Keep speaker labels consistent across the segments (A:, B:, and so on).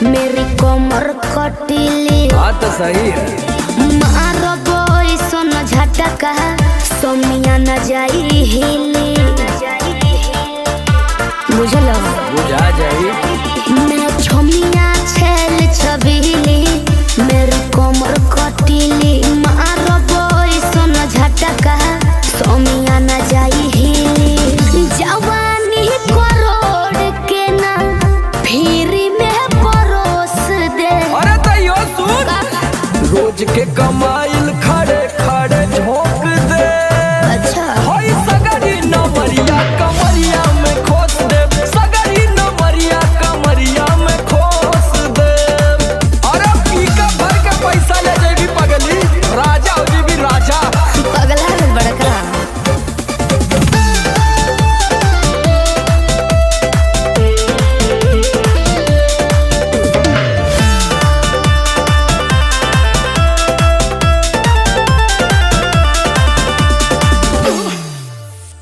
A: मेरी कमर कटीली
B: बात तो सही है।
A: मारो बोई सोना झटका सोमिया न जाई हिली बुझलो
B: बुझा जाई।
A: मैं छमिया छेल छबीली मेरी कमर कटीली मारो बोई सोना झटका सोमिया न जाई हिली जवानी करोड़ के ना फिर
B: रोज के कमाइल खड़े खड़े झोंक दे।
A: अच्छा
B: होई सगरी नमरिया कमरिया में खोस दे, सगरी नमरिया कमरिया में खोस दे। अरे पीका भर के पैसा ले जेबी पगली, राजा हो जेबी राजा।
A: पगला है बड़का।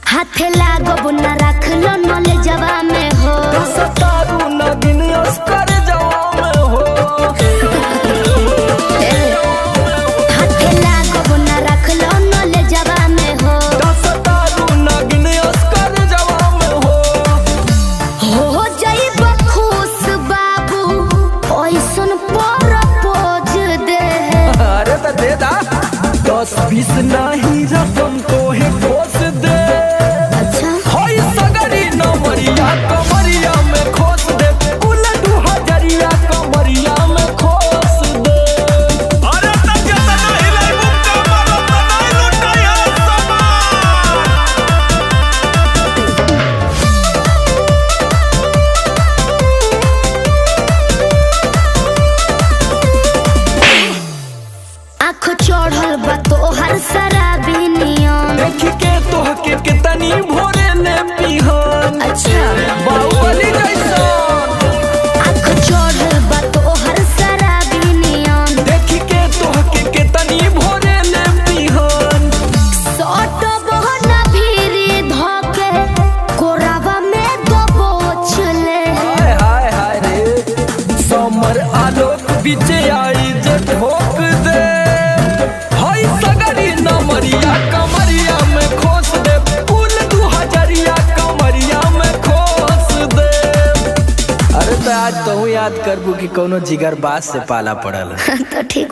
A: हाथे लागो बुना रख लो नले जवा में हो
B: सतारू नगिन अस्कर जवा में हो।
A: हाथे लागो बुना रख लो नले जवा में हो
B: सतारू नगिन अस्कर जवा में हो
A: जाइब खुश बाबू ओइसन प्रपोज दे।
B: अरे तो दे दा 10-20 नहीं रकम तो है खोस दे। कमरिया में खोस दे, उलटू हजरिया कमरिया में खोस दे। अरे तक तना हिलाई मुक्का मारो तना लुटाया
A: सामान। आँख चढ़ल बा तोहर शराबी नियम
B: देख के तोहके कितनी भोरे ने पिहन।
A: अच्छा
B: बाहुबली जैसा
A: आँख चढ़ल बा तोहर शराबी नियम
B: देख के तोहके कितनी भोरे ने पिहन।
A: सट बहना भीरी धोके कोरावा में दबोच ले।
B: हाय हाय हाय रे समर आलोक बीच आई जे ठोक दे। हाय सगरी नमरिया कमरिया में खोस दे, फूल 2000 कमरिया में खोस दे। अरे तो आज तो याद करबू कि कोनो जिगर बात से पाला पड़ल।
A: तो ठीक।